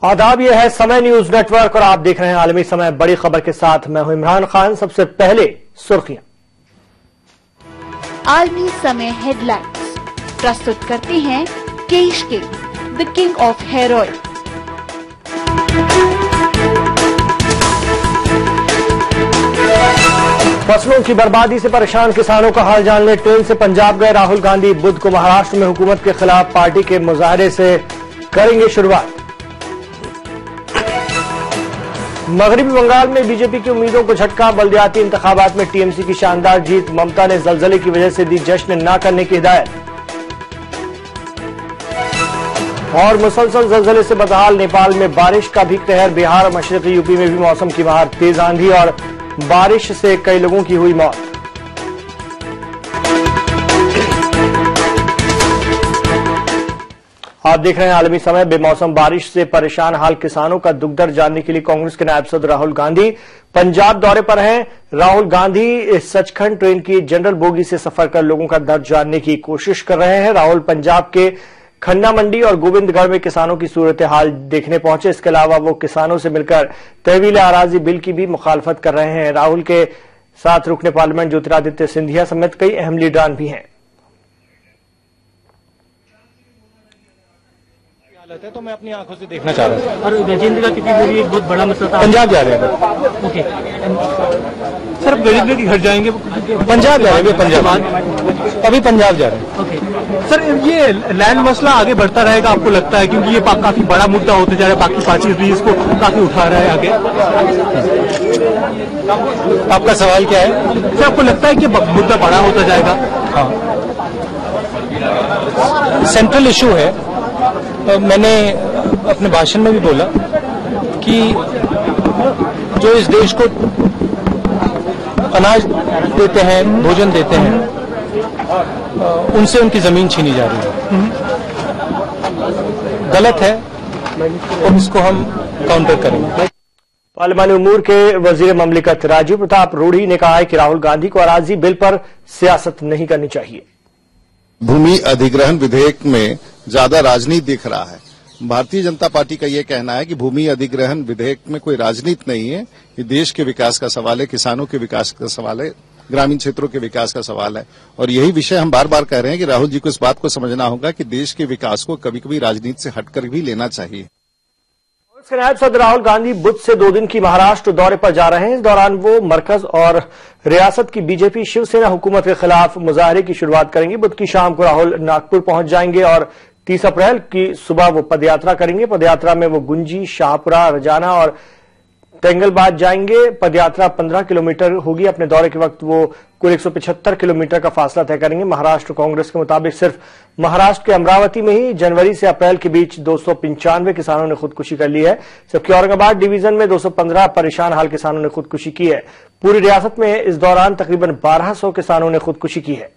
आदाब, यह है समय न्यूज नेटवर्क और आप देख रहे हैं आलमी समय। बड़ी खबर के साथ मैं हूं इमरान खान। सबसे पहले सुर्खियां। आलमी समय हेडलाइंस प्रस्तुत करते हैं Kesh King, the king of hair oil. फसलों की बर्बादी से परेशान किसानों का हाल जानने ट्रेन से पंजाब गए राहुल गांधी। बुध को महाराष्ट्र में हुकूमत के खिलाफ पार्टी के मुजाहरे से करेंगे शुरुआत। मगरबी बंगाल में बीजेपी की उम्मीदों को झटका। बल्दियाती इंतखाबात में टीएमसी की शानदार जीत। ममता ने जलजले की वजह से दी जश्न न करने की हिदायत। और मुसलसल जलजले से बदहाल नेपाल में बारिश का भी कहर। बिहार और मशरकी यूपी में भी मौसम की बहार। तेज आंधी और बारिश से कई लोगों की हुई मौत। आप देख रहे हैं आलमी समय। बेमौसम बारिश से परेशान हाल किसानों का दुख दर्द जानने के लिए कांग्रेस के नायब सदर राहुल गांधी पंजाब दौरे पर हैं। राहुल गांधी सचखंड ट्रेन की जनरल बोगी से सफर कर लोगों का दर्द जानने की कोशिश कर रहे हैं। राहुल पंजाब के खन्ना मंडी और गोविंदगढ़ में किसानों की सूरत हाल देखने पहुंचे। इसके अलावा वो किसानों से मिलकर तहवील आराजी बिल की भी मुखालफत कर रहे हैं। राहुल के साथ रुकने पार्लियामेंट ज्योतिरादित्य सिंधिया समेत कई अहम लीडरान भी हैं। है तो मैं अपनी आंखों से देखना चाह रहा हूँ। और गजेंद्र का कितनी दूरी एक बहुत बड़ा मसला था। पंजाब जा रहे हैं। ओके सर गजेंद्र के घर जाएंगे, पंजाब जा रहे हैं। पंजाब अभी पंजाब जा रहे हैं। ओके सर ये लैंड मसला आगे बढ़ता रहेगा आपको लगता है, क्योंकि ये काफी बड़ा मुद्दा होते जा रहा है। बाकी पार्टी भी इसको काफी उठा रहा है आगे। आपका सवाल क्या है सर? आपको लगता है कि मुद्दा बड़ा होता जाएगा? हाँ, सेंट्रल इशू है। मैंने अपने भाषण में भी बोला कि जो इस देश को अनाज देते हैं, भोजन देते हैं, उनसे उनकी जमीन छीनी जा रही है। गलत है और इसको हम काउंटर करेंगे। पार्लिमानी उमूर के वजीर ममलिकत राजीव प्रताप रूढ़ी ने कहा है कि राहुल गांधी को अराजी बिल पर सियासत नहीं करनी चाहिए। भूमि अधिग्रहण विधेयक में ज्यादा राजनीति दिख रहा है। भारतीय जनता पार्टी का ये कहना है कि भूमि अधिग्रहण विधेयक में कोई राजनीति नहीं है। ये देश के विकास का सवाल है, किसानों के विकास का सवाल है, ग्रामीण क्षेत्रों के विकास का सवाल है। और यही विषय हम बार बार कह रहे हैं कि राहुल जी को इस बात को समझना होगा कि देश के विकास को कभी कभी राजनीति से हटकर भी लेना चाहिए। कांग्रेस के नायब सदर राहुल गांधी बुध से 2 दिन की महाराष्ट्र दौरे पर जा रहे हैं। इस दौरान वो मरकज और रियासत की बीजेपी शिवसेना हुकूमत के खिलाफ मुजाहरे की शुरुआत करेंगे। बुध की शाम को राहुल नागपुर पहुंच जाएंगे और 30 अप्रैल की सुबह वो पदयात्रा करेंगे। पदयात्रा में वो गुंजी, शाहपुरा, रजाना और तेंगलबाद जाएंगे। पदयात्रा 15 किलोमीटर होगी। अपने दौरे के वक्त वो कुल 175 किलोमीटर का फासला तय करेंगे। महाराष्ट्र कांग्रेस के मुताबिक सिर्फ महाराष्ट्र के अमरावती में ही जनवरी से अप्रैल के बीच 295 किसानों ने खुदकुशी कर ली है, जबकि औरंगाबाद डिवीजन में 215 परेशान हाल किसानों ने खुदकुशी की है। पूरी रियासत में इस दौरान तकरीबन 1200 किसानों ने खुदकुशी की है।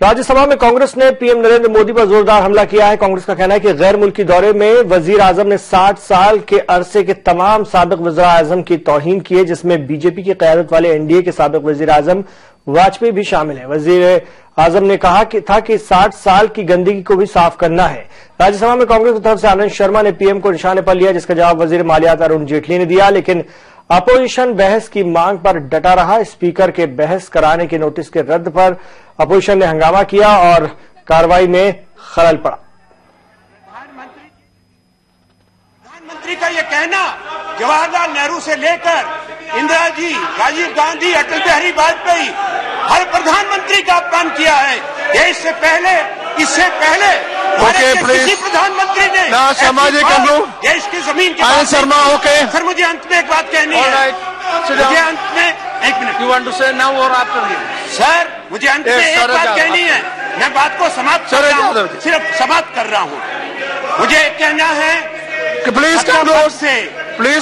राज्यसभा में कांग्रेस ने पीएम नरेंद्र मोदी पर जोरदार हमला किया है। कांग्रेस का कहना है कि गैर मुल्की दौरे में वजीर आजम ने 60 साल के अरसे के तमाम साबिक वज़ीर आजम की तौहीन की है, जिसमें बीजेपी की क़यादत वाले एनडीए के साबिक वजीर आजम वाजपेयी भी शामिल है। वजीर आजम ने कहा कि 60 साल की गंदगी को भी साफ करना है। राज्यसभा में कांग्रेस की तरफ से आनंद शर्मा ने पीएम को निशाने पर लिया, जिसका जवाब वजीर मालियात अरुण जेटली ने दिया, लेकिन अपोजिशन बहस की मांग पर डटा रहा। स्पीकर के बहस कराने के नोटिस के रद्द पर अपोजिशन ने हंगामा किया और कार्रवाई में खलल पड़ा। प्रधानमंत्री का यह कहना जवाहरलाल नेहरू से लेकर इंदिरा जी, राजीव गांधी, अटल बिहारी वाजपेयी, हर प्रधानमंत्री का अपमान किया है। देश से पहले, इससे पहले किसी प्रधानमंत्री ने सामाजिक देश की जमीन के शर्मा सर मुझे अंत में एक बात कहनी है। मुझे अंत में 1 मिनट यू वांट टू से नाउ और आफ्टर सर मुझे अंत में एक बात कहनी है। मैं बात को समाप्त कर रहा हूँ, सिर्फ समाप्त कर रहा हूँ। मुझे कहना है कि प्लीज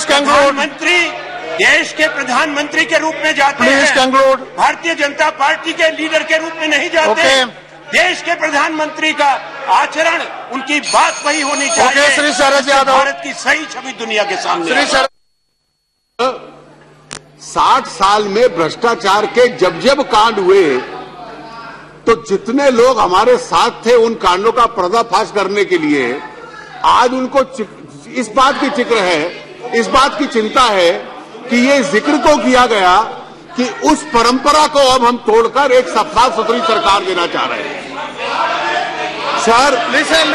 प्रधानमंत्री देश के प्रधानमंत्री के रूप में जाते हैं, भारतीय जनता पार्टी के लीडर के रूप में नहीं जाते। देश के प्रधानमंत्री का आचरण, उनकी बात वही होनी चाहिए। श्री शरद यादव, भारत की सही छवि दुनिया के सामने। 60 साल में भ्रष्टाचार के जब जब कांड हुए तो जितने लोग हमारे साथ थे उन कांडों का पर्दाफाश करने के लिए आज उनको इस बात की फिक्र है, इस बात की चिंता है कि ये जिक्र तो किया गया कि उस परंपरा को अब हम तोड़कर एक साफ सुथरी सरकार देना चाह रहे हैं। Sir, listen,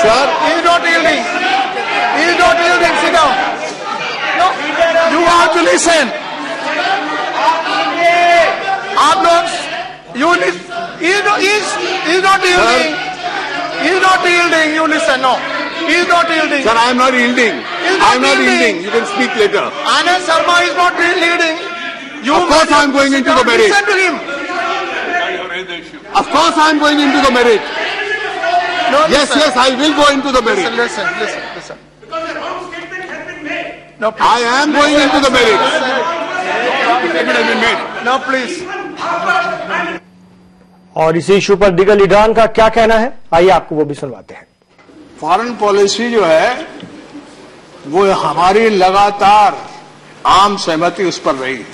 sir, he is not yielding. Sit down. No, you have to listen. आप लोग, he is not yielding. He is not yielding. You listen. No, he is not yielding. Sir, I am not yielding. I am not yielding. You can speak later. Anand Sharma is not yielding. Of course, I am going into the merit. Listen to him. Of course, I am going into the merit. No, yes, I will go into the merit. Listen. No, please. I am going into the merit. No, please. और इसी issue पर दीगर लीडरान का क्या कहना है, आइए आपको वो भी सुनवाते हैं। फॉरेन पॉलिसी जो है वो हमारी लगातार आम सहमति उस पर रही है,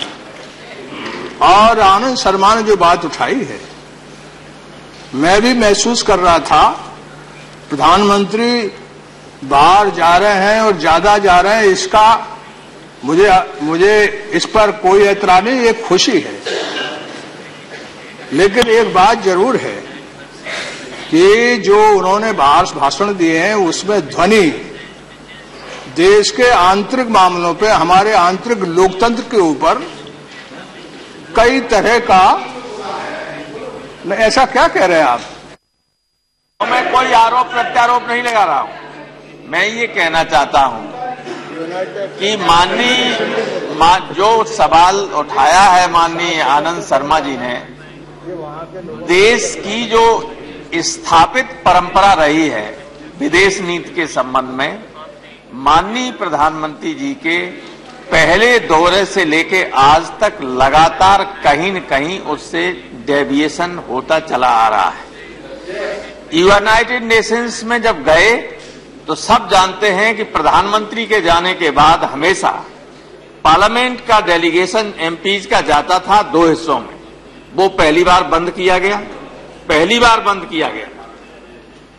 और आनंद शर्मा ने जो बात उठाई है, मैं भी महसूस कर रहा था प्रधानमंत्री बाहर जा रहे हैं और ज्यादा जा रहे हैं, इसका मुझे इस पर कोई एतराज नहीं, ये खुशी है। लेकिन एक बात जरूर है कि जो उन्होंने बाहर भाषण दिए हैं उसमें ध्वनि देश के आंतरिक मामलों पे, हमारे आंतरिक लोकतंत्र के ऊपर कई तरह का, ऐसा क्या कह रहे हैं आप? मैं कोई आरोप प्रत्यारोप नहीं लगा रहा हूं, मैं ये कहना चाहता हूं कि जो सवाल उठाया है माननीय आनंद शर्मा जी ने, देश की जो स्थापित परंपरा रही है विदेश नीति के संबंध में, माननीय प्रधानमंत्री जी के पहले दौरे से लेके आज तक लगातार कहीं न कहीं उससे डेविएशन होता चला आ रहा है। यूनाइटेड नेशंस में जब गए तो सब जानते हैं कि प्रधानमंत्री के जाने के बाद हमेशा पार्लियामेंट का डेलीगेशन एमपीज का जाता था दो हिस्सों में। वो पहली बार बंद किया गया,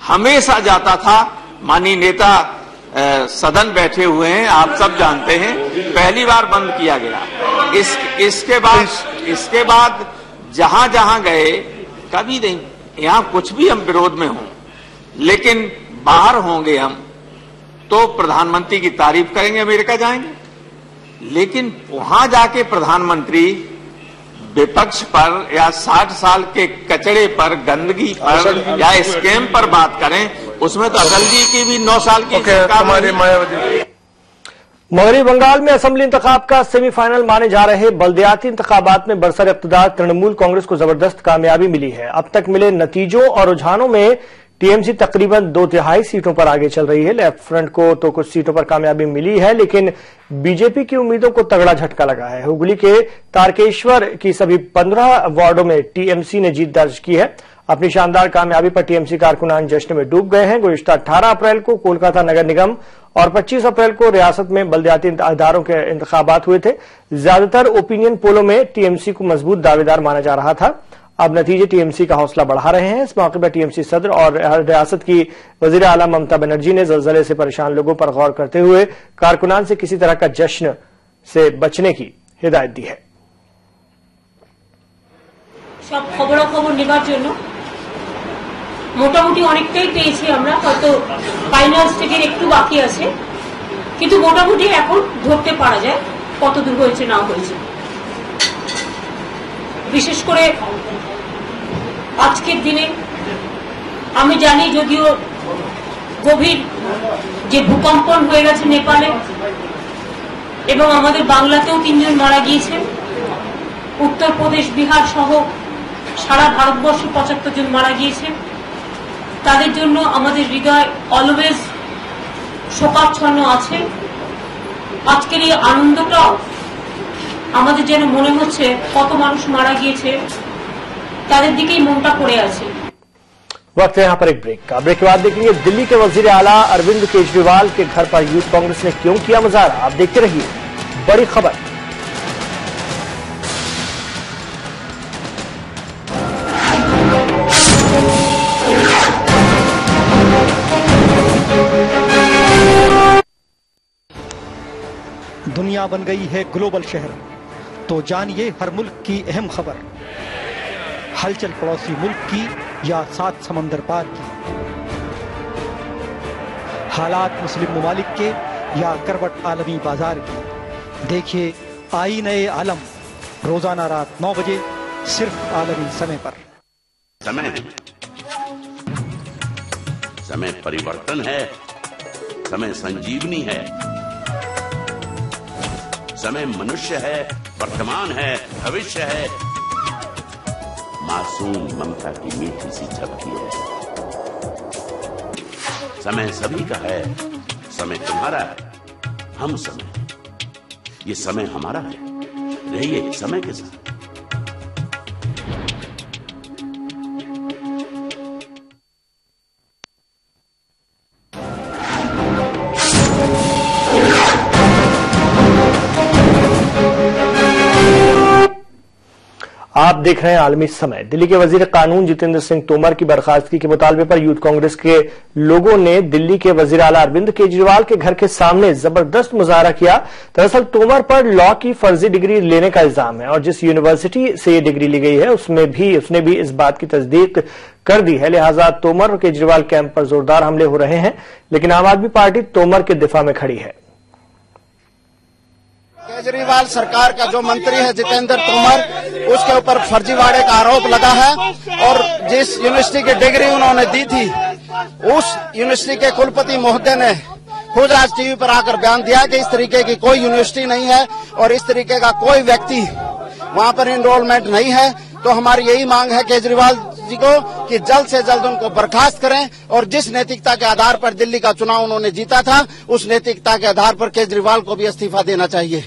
हमेशा जाता था। माननीय नेता सदन बैठे हुए हैं, आप सब जानते हैं, पहली बार बंद किया गया। इसके बाद जहां जहां गए कभी नहीं, यहां कुछ भी हम विरोध में हों, लेकिन बाहर होंगे हम तो प्रधानमंत्री की तारीफ करेंगे, अमेरिका जाएंगे, लेकिन वहां जाके प्रधानमंत्री विपक्ष पर या 60 साल के कचड़े पर, गंदगी पर या स्कैम पर बात करें, उसमें तो अटल जी की भी 9 साल की मगरबी बंगाल में असेंबली इंतखाब का सेमीफाइनल माने जा रहे बल्दियाती इंतखाबात में बरसर इक़्तिदार तृणमूल कांग्रेस को जबरदस्त कामयाबी मिली है। अब तक मिले नतीजों और रुझानों में टीएमसी तकरीबन 2/3 सीटों पर आगे चल रही है। लेफ्ट फ्रंट को तो कुछ सीटों पर कामयाबी मिली है, लेकिन बीजेपी की उम्मीदों को तगड़ा झटका लगा है। हुगली के तारकेश्वर की सभी 15 वार्डों में टीएमसी ने जीत दर्ज की है। अपनी शानदार कामयाबी पर टीएमसी कारकुनान जश्न में डूब गए हैं। गुज़िश्ता 18 अप्रैल को कोलकाता नगर निगम और 25 अप्रैल को रियासत में बल्दियाती इदारों के इंतखाबात हुए थे। ज्यादातर ओपिनियन पोलों में टीएमसी को मजबूत दावेदार माना जा रहा था। अब नतीजे टीएमसी का हौसला बढ़ा रहे हैं। इस मौके पर टीएमसी सदर और रियासत की वजीर आला ममता बनर्जी ने जलजले से परेशान लोगों पर गौर करते हुए कारकुनान से किसी तरह का जश्न से बचने की हिदायत दी है। सब खबराखबर নেবার জন্য মোটামুটি অনেকটাই পেয়েছি আমরা, হয়তো ফাইনাল স্টেজের একটু বাকি আছে, কিন্তু মোটামুটি এখন ধরতে পারা যায় কত দূর হয়েছে না হয়েছে। বিশেষ করে আজকের দিনে আমি জানি, যদিও গভীর যে ভূকম্পন হয়ে গেছে নেপালে এবং আমাদের বাংলাতেও 3 জন মারা গিয়েছেন, উত্তরপ্রদেশ বিহার সহ সারা ভারতবর্ষে 75 জন মারা গিয়েছেন, তাদের জন্য আমাদের হৃদয় অলওয়েজ শোকাচ্ছন্ন আছে। আজকের এই আনন্দটাও আমাদের যেন মনে হচ্ছে কত মানুষ মারা গিয়েছে তাদের দিকেই মনটা পড়ে আছে। वक्त है यहाँ पर एक ब्रेक का। ब्रेक के बाद देखेंगे दिल्ली के वजीर आला अरविंद केजरीवाल के घर पर यूथ कांग्रेस ने क्यों किया मुजाहरा। आप देखते रहिए बड़ी खबर। दुनिया बन गई है ग्लोबल शहर, तो जानिए हर मुल्क की अहम खबर, हलचल पड़ोसी मुल्क की या 7 समंदर पार की, हालात मुस्लिम ममालिक के या करवट आलमी बाजार की। देखिए आईने आलम रोजाना रात 9 बजे सिर्फ आलमी समय पर। समय परिवर्तन है, समय संजीवनी है, समय मनुष्य है, वर्तमान है, भविष्य है, मासूम ममता की मीठी सी झपकी है। समय सभी का है, समय तुम्हारा है, हम समय, ये समय हमारा है। रहिए समय के साथ। आप देख रहे हैं आलमी समय। दिल्ली के वजीर कानून जितेंद्र सिंह तोमर की बर्खास्तगी के मुतालबे पर यूथ कांग्रेस के लोगों ने दिल्ली के वजीर आला अरविंद केजरीवाल के घर के सामने जबरदस्त मुजाहरा किया। दरअसल तोमर पर लॉ की फर्जी डिग्री लेने का इल्जाम है और जिस यूनिवर्सिटी से ये डिग्री ली गई है उसने भी इस बात की तस्दीक कर दी है। लिहाजा तोमर और केजरीवाल कैंप पर जोरदार हमले हो रहे हैं, लेकिन आम आदमी पार्टी तोमर के दिफा में खड़ी है। केजरीवाल सरकार का जो मंत्री है जितेंद्र तोमर, उसके ऊपर फर्जीवाड़े का आरोप लगा है और जिस यूनिवर्सिटी की डिग्री उन्होंने दी थी उस यूनिवर्सिटी के कुलपति महोदय ने खुद आज टीवी पर आकर बयान दिया कि इस तरीके की कोई यूनिवर्सिटी नहीं है और इस तरीके का कोई व्यक्ति वहां पर इनरोलमेंट नहीं है। तो हमारी यही मांग है केजरीवाल जी को कि जल्द से जल्द उनको बर्खास्त करें और जिस नैतिकता के आधार पर दिल्ली का चुनाव उन्होंने जीता था उस नैतिकता के आधार पर केजरीवाल को भी इस्तीफा देना चाहिए।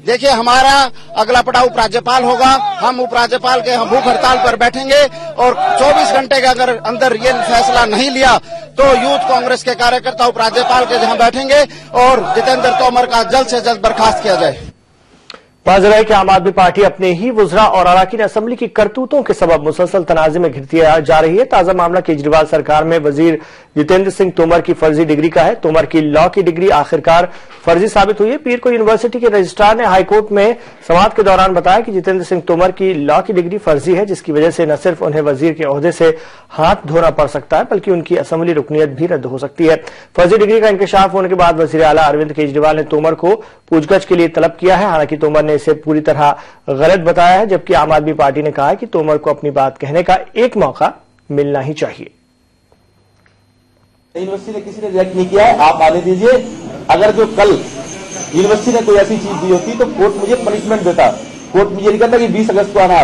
देखिए हमारा अगला पड़ाव उपराज्यपाल होगा, हम उपराज्यपाल के हम भूख हड़ताल पर बैठेंगे और 24 घंटे के अगर अंदर ये फैसला नहीं लिया तो यूथ कांग्रेस के कार्यकर्ता उपराज्यपाल के जहां बैठेंगे और जितेंद्र तोमर का जल्द से जल्द बर्खास्त किया जाए। वाज़ेह है कि आम आदमी पार्टी अपने ही वुज़रा और अराकीन असेंबली की करतूतों के सबब मुसलसल तनाज़े में घिरती जा रही है। ताजा मामला केजरीवाल सरकार में वजीर जितेंद्र सिंह तोमर की फर्जी डिग्री का है। तोमर की लॉ की डिग्री आखिरकार फर्जी साबित हुई है। पीर को यूनिवर्सिटी के रजिस्ट्रार ने हाईकोर्ट में समाअत के दौरान बताया कि जितेंद्र सिंह तोमर की लॉ की डिग्री फर्जी है, जिसकी वजह से न सिर्फ उन्हें वजीर के ओहदे से हाथ धोना पड़ सकता है बल्कि उनकी असेंबली रुकनीयत भी रद्द हो सकती है। फर्जी डिग्री का इंकशाफ होने के बाद वजीर आला अरविंद केजरीवाल ने तोमर को पूछगछ के लिए तलब किया है। हालांकि तोमर ने इसे पूरी तरह गलत बताया है, जबकि आम आदमी पार्टी ने कहा है कि तोमर को अपनी बात कहने का एक मौका मिलना ही चाहिए। यूनिवर्सिटी ने किसी ने रिएक्ट नहीं किया है, आप आने दीजिए। अगर जो कल यूनिवर्सिटी ने कोई ऐसी चीज दी होती तो कोर्ट मुझे पनिशमेंट देता। कोर्ट मुझे नहीं कहता कि 20 अगस्त को आना।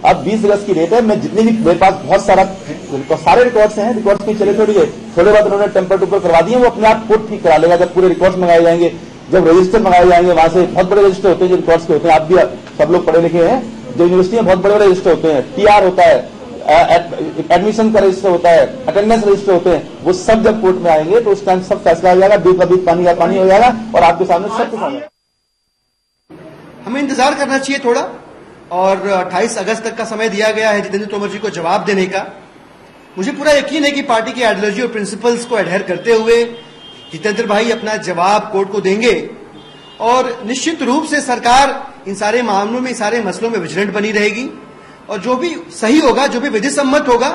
अब 20 अगस्त की डेट है, मैं जितनी भी मेरे पास बहुत सारे रिकॉर्ड्स हैं, रिकॉर्ड्स पे चले थोड़ी है, थोड़े बाद उन्होंने टेम्पर टूपर करवा दिए, वो अपने आप कोर्ट ठीक करा लेगा जब पूरे रिकॉर्ड्स मंगाए जाएंगे, जब रजिस्टर मंगाए जाएंगे। वहां से बहुत बड़े रजिस्टर होते हैं जो रिकॉर्ड्स के होते हैं, आप भी सब लोग पढ़े लिखे हैं, जो यूनिवर्सिटी में बहुत बड़े बड़े रजिस्टर होते हैं, टीआर होता है, एडमिशन का रजिस्टर होता है, अटेंडेंस रजिस्टर होते हैं, वो सब जब कोर्ट में आएंगे तो उस टाइम सब फैसला हो जाएगा, दूध का दूध पानी का पानी हो जाएगा और आपके सामने सब कुछ आ जाएगा। हमें इंतजार करना चाहिए थोड़ा, और 28 अगस्त तक का समय दिया गया है जितेंद्र तोमर जी को जवाब देने का। मुझे पूरा यकीन है कि पार्टी की आइडियोलॉजी और प्रिंसिपल्स को एडहेयर करते हुए जितेंद्र भाई अपना जवाब कोर्ट को देंगे और निश्चित रूप से सरकार इन सारे मामलों में, इन सारे मसलों में विजिलेंट बनी रहेगी और जो भी सही होगा, जो भी विधि सम्मत होगा,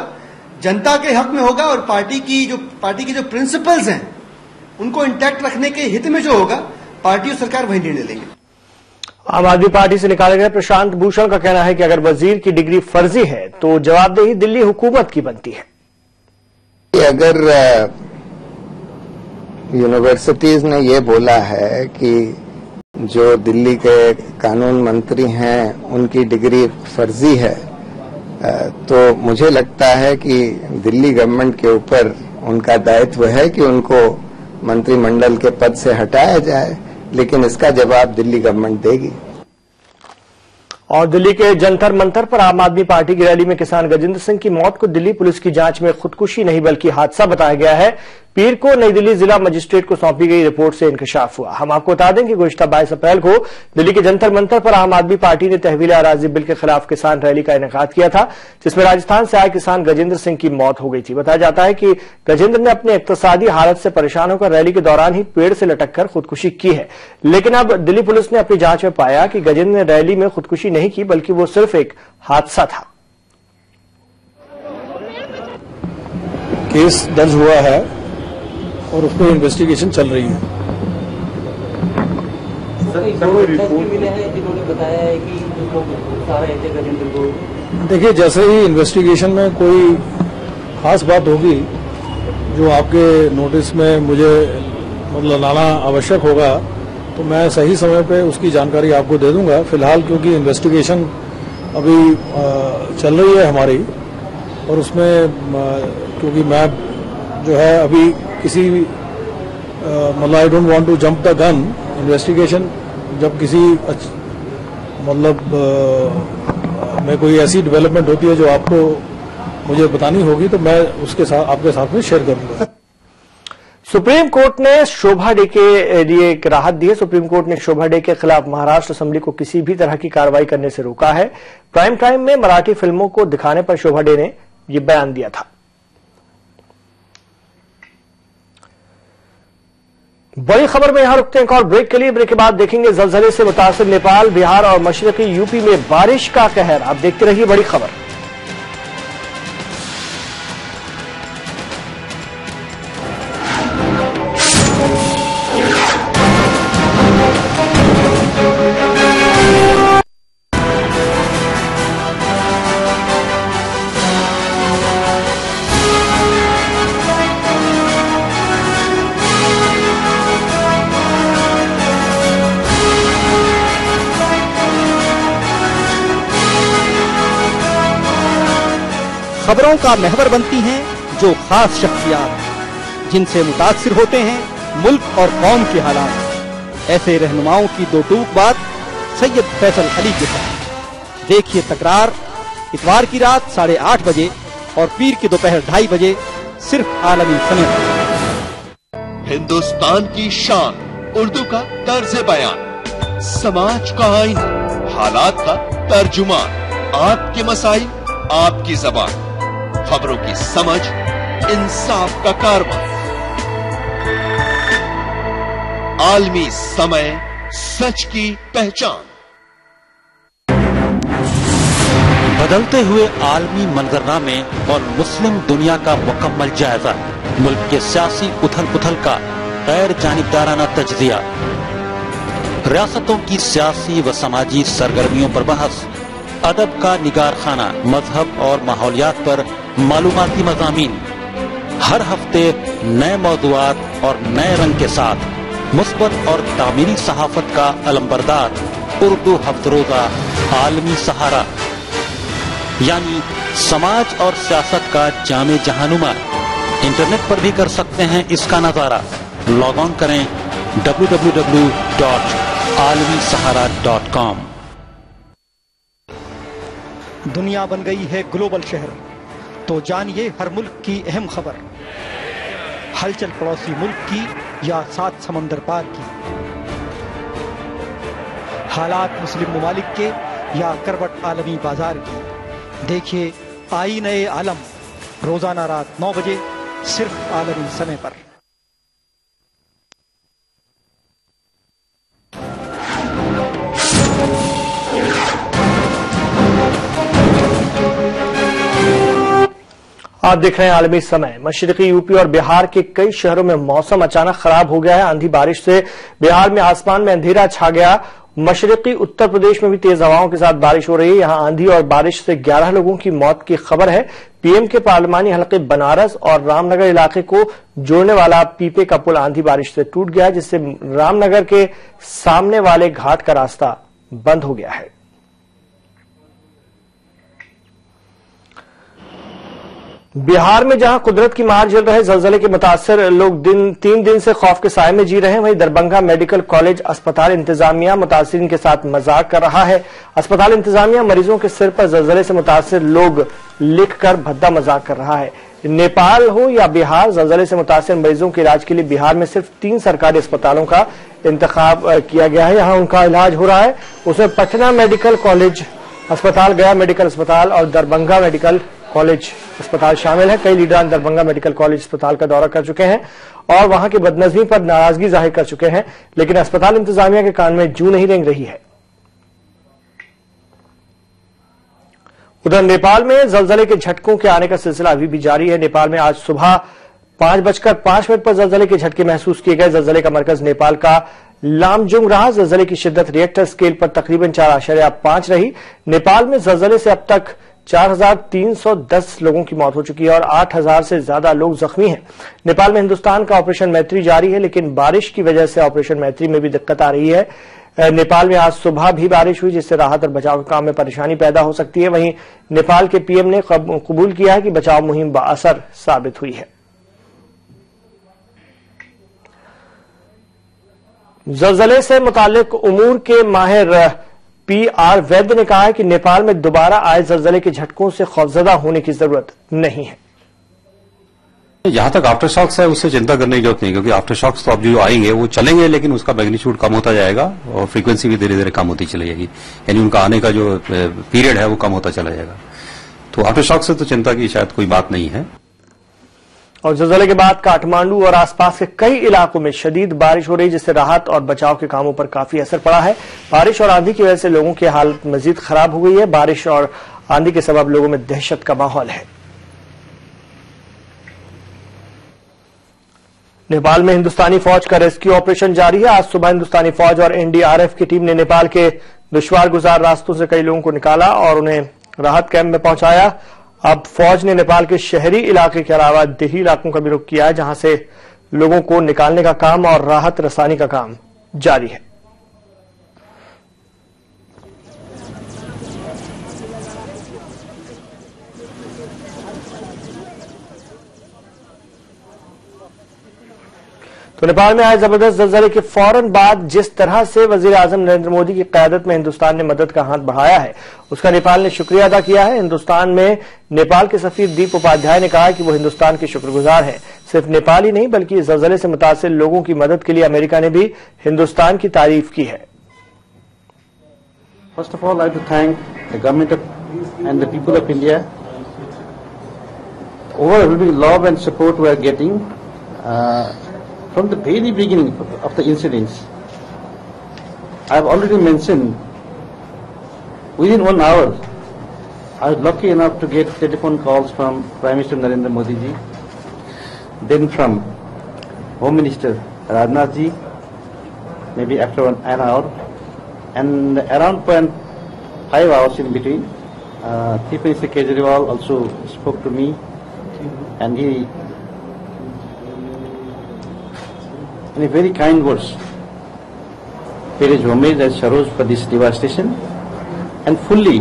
जनता के हक में होगा और पार्टी की जो प्रिंसिपल्स हैं उनको इंटैक्ट रखने के हित में जो होगा, पार्टी और सरकार वही निर्णय लेंगे। आम आदमी पार्टी से निकाले गए प्रशांत भूषण का कहना है कि अगर वजीर की डिग्री फर्जी है तो जवाबदेही दिल्ली हुकूमत की बनती है। अगर यूनिवर्सिटीज ने ये बोला है कि जो दिल्ली के कानून मंत्री हैं उनकी डिग्री फर्जी है, तो मुझे लगता है कि दिल्ली गवर्नमेंट के ऊपर उनका दायित्व है कि उनको मंत्रिमंडल के पद से हटाया जाए, लेकिन इसका जवाब दिल्ली गवर्नमेंट देगी। और दिल्ली के जंतर मंतर पर आम आदमी पार्टी की रैली में किसान गजेंद्र सिंह की मौत को दिल्ली पुलिस की जांच में खुदकुशी नहीं बल्कि हादसा बताया गया है। पीर को नई दिल्ली जिला मजिस्ट्रेट को सौंपी गई रिपोर्ट से इंकशाफ हुआ। हम आपको बता दें कि गुज़िश्ता 22 अप्रैल को दिल्ली के जंतर मंतर पर आम आदमी पार्टी ने तहवील अराजी बिल के खिलाफ किसान रैली का इनेकाद किया था, जिसमें राजस्थान से आए किसान गजेंद्र सिंह की मौत हो गई थी। बताया जाता है कि गजेंद्र ने अपने इक्तसादी हालत से परेशान होकर रैली के दौरान ही पेड़ से लटककर खुदकुशी की है। लेकिन अब दिल्ली पुलिस ने अपनी जांच में पाया कि गजेंद्र ने रैली में खुदकुशी नहीं की, बल्कि वो सिर्फ एक हादसा था। केस दर्ज हुआ है और उस पर इन्वेस्टिगेशन चल रही है। जिन्होंने बताया है कि गजेंद्र को, देखिए, जैसे ही इन्वेस्टिगेशन में कोई खास बात होगी जो आपके नोटिस में मुझे मतलब लाना आवश्यक होगा, तो मैं सही समय पे उसकी जानकारी आपको दे दूंगा। फिलहाल क्योंकि इन्वेस्टिगेशन अभी चल रही है हमारी, और उसमें क्योंकि मैं जो है अभी किसी मतलब I don't want to jump the gun. Investigation जब किसी मतलब में कोई ऐसी डेवलपमेंट होती है जो आपको मुझे बतानी होगी, तो मैं उसके साथ आपके साथ में शेयर करूंगा। सुप्रीम कोर्ट ने शोभा डे के लिए एक राहत दी है। सुप्रीम कोर्ट ने शोभा डे के खिलाफ महाराष्ट्र असेंबली को किसी भी तरह की कार्रवाई करने से रोका है। प्राइम टाइम में मराठी फिल्मों को दिखाने पर शोभा डे ने यह बयान दिया था। बड़ी खबर में यहां रुकते हैं एक और ब्रेक के लिए। ब्रेक के बाद देखेंगे जलजले से मुतासिर नेपाल, बिहार और मशरकी यूपी में बारिश का कहर। आप देखते रहिए बड़ी खबर। खबरों का महवर बनती हैं जो खास शख्सियात जिनसे मुतासिर होते हैं मुल्क और कौम के हालात। ऐसे रहनुमाओं की दो टूक बात सैयद फैसल अली के साथ। देखिए तकरार इतवार की रात 8:30 बजे और पीर की दोपहर 2:30 बजे सिर्फ आलमी समय पर। हिंदुस्तान की शान उर्दू का तर्ज बयान, समाज का आईना, हालात का तर्जुमान, आपके मसाइल आपकी जबान, खबरों की समझ इंसाफ का कारवां, आलमी समय सच की पहचान। बदलते हुए आलमी मंजरनामे और मुस्लिम दुनिया का मुकम्मल जायजा, मुल्क के सियासी उथल पुथल का गैर जानिबदाराना तज्जिया, रियासतों की सियासी व समाजी सरगर्मियों पर बहस, अदब का निगार खाना, मजहब और माहौलियात पर मालूमाती मज़ामीन, हर हफ्ते नए मौज़ूआत और नए रंग के साथ मुस्बत और तामीरी सहाफत का अलंबरदार उर्दू हफ्तरोज़ा आलमी सहारा, यानी समाज और सियासत का जामे जहानुमा। इंटरनेट पर भी कर सकते हैं इसका नजारा। लॉग ऑन करें www.alamisahara.com। दुनिया बन गई है ग्लोबल शहर, तो जानिए हर मुल्क की अहम खबर। हलचल पड़ोसी मुल्क की या 7 समंदर पार की, हालात मुस्लिम ममालिक के या करवट आलमी बाजार की। देखिए आईने आलम रोजाना रात 9 बजे सिर्फ आलमी समय पर। आप देख रहे हैं आलमी समय। मशरकी यूपी और बिहार के कई शहरों में मौसम अचानक खराब हो गया है। आंधी बारिश से बिहार में आसमान में अंधेरा छा गया। मशरकी उत्तर प्रदेश में भी तेज हवाओं के साथ बारिश हो रही है। यहां आंधी और बारिश से 11 लोगों की मौत की खबर है। पीएम के पार्लिमानी हलके बनारस और रामनगर इलाके को जोड़ने वाला पीपे का पुल आंधी बारिश से टूट गया, जिससे रामनगर के सामने वाले घाट का रास्ता बंद हो गया है। बिहार में जहां कुदरत की मार झेल रहे जलजले के मुतासर लोग 3 दिन से खौफ के साए में जी रहे हैं, वहीं दरभंगा मेडिकल कॉलेज अस्पताल इंतजामिया मुतासिरीन के साथ मजाक कर रहा है। अस्पताल इंतजामिया मरीजों के सिर पर जलजले से मुतासर लोग लिखकर भद्दा मजाक कर रहा है। नेपाल हो या बिहार, जलजले से मुतासिर मरीजों के इलाज के लिए बिहार में सिर्फ 3 सरकारी अस्पतालों का इंतखाब किया गया है। यहां उनका इलाज हो रहा है। उसमें पटना मेडिकल कॉलेज अस्पताल, गया मेडिकल अस्पताल और दरभंगा मेडिकल कॉलेज अस्पताल शामिल है। कई लीडरान दरभंगा मेडिकल कॉलेज अस्पताल का दौरा कर चुके हैं और वहां की बदनज़मी पर नाराजगी जाहिर कर चुके हैं, लेकिन अस्पताल इंतजामिया के कान में जूं नहीं रेंग रही है। उधर नेपाल में जलजले के झटकों के आने का सिलसिला अभी भी जारी है। नेपाल में आज सुबह 5:05 पर जलजले के झटके महसूस किए गए। जलजले का मरकज नेपाल का लामजुंग रहा। जलजले की शिद्दत रिएक्टर स्केल पर तकरीबन 4.5 रही। नेपाल में जलजले से अब तक 4,310 लोगों की मौत हो चुकी है और 8,000 से ज्यादा लोग जख्मी हैं। नेपाल में हिंदुस्तान का ऑपरेशन मैत्री जारी है, लेकिन बारिश की वजह से ऑपरेशन मैत्री में भी दिक्कत आ रही है। नेपाल में आज सुबह भी बारिश हुई, जिससे राहत और बचाव के काम में परेशानी पैदा हो सकती है। वहीं नेपाल के पीएम ने कबूल किया है कि बचाव मुहिम बाअसर साबित हुई है। जलजले से मुताल्लिक उमूर के माहिर PR वैद्य ने कहा है कि नेपाल में दोबारा आए जलजले के झटकों से खौफजदा होने की जरूरत नहीं है। जहां तक आफ्टर शॉक्स है उससे चिंता करने की जरूरत नहीं, क्योंकि आफ्टर शॉक्स तो अब जो आएंगे वो चलेंगे, लेकिन उसका मैग्नीट्यूड कम होता जाएगा और फ्रीक्वेंसी भी धीरे धीरे कम होती चली जाएगी। यानी उनका आने का जो पीरियड है वो कम होता चला जाएगा। तो आफ्टर शॉक से तो चिंता की शायद कोई बात नहीं है। और जलजले के बाद काठमांडू और आसपास के कई इलाकों में शदीद बारिश हो रही, जिससे राहत और बचाव के कामों पर काफी असर पड़ा है। बारिश और आंधी की वजह से लोगों की हालत मजीद खराब हो गई है। बारिश और आंधी के सबब लोगों में दहशत का माहौल है। नेपाल में हिंदुस्तानी फौज का रेस्क्यू ऑपरेशन जारी है। आज सुबह हिंदुस्तानी फौज और NDRF की टीम ने नेपाल के दुश्वार गुजार रास्तों से कई लोगों को निकाला और उन्हें राहत कैंप में पहुंचाया। अब फौज ने नेपाल के शहरी इलाके के अलावा देही इलाकों का भी रुख किया है, जहां से लोगों को निकालने का काम और राहत रसानी का काम जारी है। तो नेपाल में आए जबरदस्त जलजले के फौरन बाद जिस तरह से वजीर आजम नरेंद्र मोदी की क़यादत में हिंदुस्तान ने मदद का हाथ बढ़ाया है, उसका नेपाल ने शुक्रिया अदा किया है। हिंदुस्तान में नेपाल के सफीर दीप उपाध्याय ने कहा कि वो हिंदुस्तान के शुक्रगुजार हैं। सिर्फ नेपाल ही नहीं बल्कि जलजले से मुतासिर लोगों की मदद के लिए अमेरिका ने भी हिंदुस्तान की तारीफ की है। First of all I to thank the government and the people of India overwhelming love and support we are getting from the very beginning of the incidents. I have already mentioned, within 1 hour, I was lucky enough to get telephone calls from Prime Minister Narendra Modi ji, then from Home Minister Rajnath ji, maybe after an hour, and around 5 hours in between, Chief Minister Kejriwal also spoke to me, and he in a very kind words paid his homage as sorrows for this devastation, and fully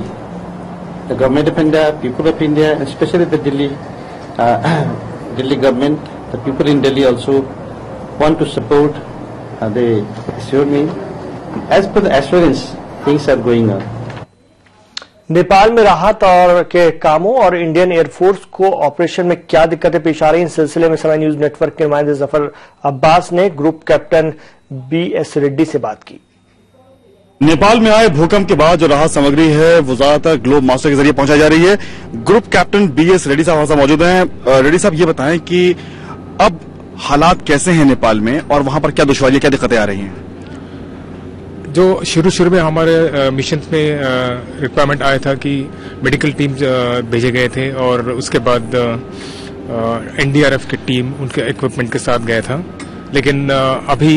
the government of India, people of India, and especially the Delhi government, the people in Delhi also want to support. They assured me, as per the assurance, things are going on. Nepal में राहत और के कामों और Indian air force को operation में क्या दिक्कतें पेश आ रही हैं, इस सिलसिले में समय न्यूज नेटवर्क के नुमाइंदे जफर अब्बास ने ग्रुप कैप्टन BS रेड्डी से बात की। नेपाल में आए भूकंप के बाद जो राहत सामग्री है वो ज्यादातर ग्लोब मास्टर के जरिए पहुंचाई जा रही है। ग्रुप कैप्टन BS रेड्डी साहब हमारे साथ मौजूद हैं। रेड्डी साहब ये बताएं कि अब हालात कैसे हैं नेपाल में और वहां पर क्या दुश्वारियां, क्या दिक्कतें आ रही हैं? जो शुरू में हमारे मिशन में रिक्वायरमेंट आया था कि मेडिकल टीम भेजे गए थे और उसके बाद NDRF की टीम उनके इक्विपमेंट के साथ गया था, लेकिन अभी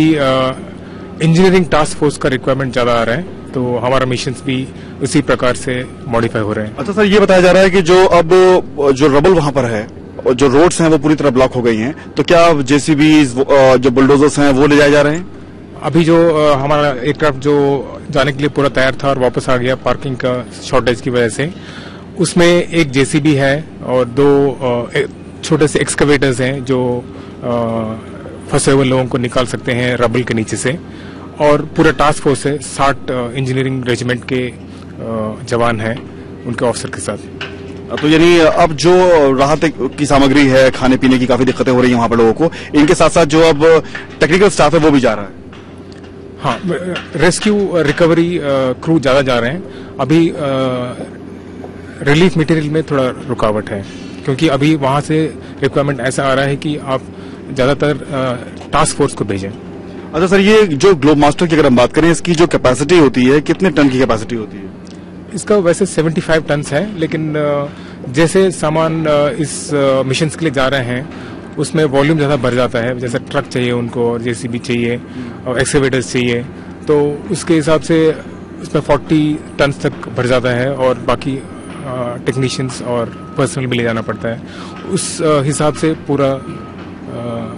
इंजीनियरिंग टास्क फोर्स का रिक्वायरमेंट ज्यादा आ रहा है, तो हमारा मिशंस भी उसी प्रकार से मॉडिफाई हो रहे हैं। अच्छा सर, ये बताया जा रहा है कि जो रबल वहां पर है और जो रोड्स हैं वो पूरी तरह ब्लॉक हो गई हैं, तो क्या JCBs जो बुलडोजर्स हैं वो ले जाए जा रहे हैं? अभी जो हमारा एयरक्राफ्ट जो जाने के लिए पूरा तैयार था और वापस आ गया पार्किंग का शॉर्टेज की वजह से, उसमें एक JCB है और 2 छोटे से एक्सकवेटर्स हैं जो फंसे हुए लोगों को निकाल सकते हैं रबल के नीचे से, और पूरा टास्क फोर्स है 60 इंजीनियरिंग रेजिमेंट के जवान हैं उनके ऑफिसर के साथ। तो यानी अब जो राहत की सामग्री है, खाने पीने की काफी दिक्कतें हो रही हैं वहां पर लोगों को, इनके साथ साथ जो अब टेक्निकल स्टाफ है वो भी जा रहा है। हाँ, रेस्क्यू रिकवरी क्रू ज्यादा जा रहे हैं। अभी रिलीफ मटेरियल में थोड़ा रुकावट है, क्योंकि अभी वहां से रिक्वायरमेंट ऐसा आ रहा है कि आप ज्यादातर टास्क फोर्स को भेजें। अच्छा सर, ये जो ग्लोब मास्टर की अगर हम बात करें, इसकी जो कैपेसिटी होती है, कितने टन की कैपेसिटी होती है? इसका वैसे 75 टन है, लेकिन जैसे सामान इस मिशन के लिए जा रहे हैं उसमें वॉल्यूम ज्यादा बढ़ जाता है। जैसे ट्रक चाहिए उनको, और जेसीबी चाहिए और एक्सकेवेटर्स चाहिए, तो उसके हिसाब से उसमें 40 टन तक बढ़ जाता है, और बाकी टेक्नीशियंस और पर्सनल भी ले जाना पड़ता है। उस हिसाब से पूरा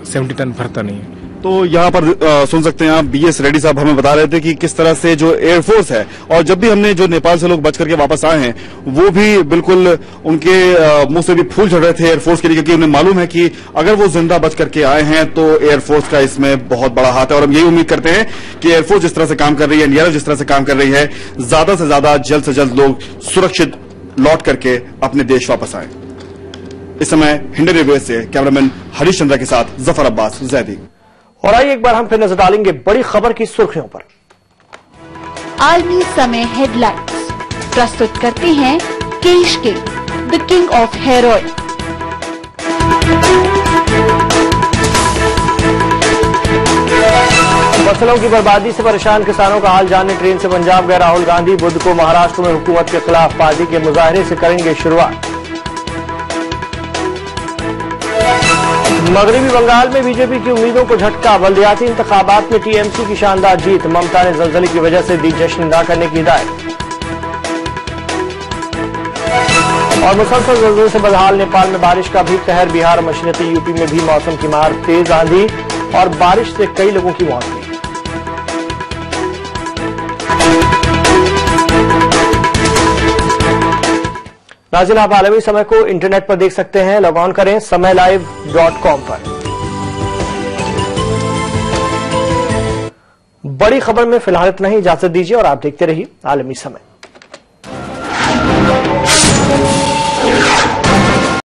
70 टन भरता नहीं है। तो यहाँ पर सुन सकते हैं आप, बीएस रेड्डी साहब हमें बता रहे थे कि किस तरह से जो एयरफोर्स है, और जब भी हमने जो नेपाल से लोग बच करके वापस आए हैं वो भी बिल्कुल उनके मुंह से भी फूल झड़ रहे थे एयरफोर्स के लिए, क्योंकि उन्हें मालूम है कि अगर वो जिंदा बच करके आए हैं तो एयरफोर्स का इसमें बहुत बड़ा हाथ है। और हम यही उम्मीद करते हैं कि एयरफोर्स जिस तरह से काम कर रही है, एनडीआरएफ जिस तरह से काम कर रही है, ज्यादा से ज्यादा जल्द से जल्द लोग सुरक्षित लौट करके अपने देश वापस आए। इस समय हिंडन रेलवे से कैमरामैन हरीश चंद्रा के साथ जफर अब्बास, जैदी। और आइए एक बार हम फिर नजर डालेंगे बड़ी खबर की सुर्खियों पर। आर्मी समय हेडलाइंस प्रस्तुत करते हैं केश के, the king of hair oil. फसलों की बर्बादी से परेशान किसानों का हाल जानने ट्रेन से पंजाब गए राहुल गांधी। बुध को महाराष्ट्र में हुकूमत के खिलाफ पार्टी के मुजाहरे से करेंगे शुरुआत। मगरबी बंगाल में बीजेपी की उम्मीदों को झटका। बल्दियाती इंतखाबात में टीएमसी की शानदार जीत। ममता ने जल्जले की वजह से दी जश्न न करने की हिदायत। और मुसलसल जल्जले से बदहाल नेपाल में बारिश का भी कहर। बिहार मशरकी यूपी में भी मौसम की मार। तेज आंधी और बारिश से कई लोगों की मौत हुई। नाज़रीन, आप आलमी समय को इंटरनेट पर देख सकते हैं। लॉग ऑन करें समयलाइव.com पर। बड़ी खबर में फिलहाल इतना ही। इजाजत दीजिए और आप देखते रहिए आलमी समय।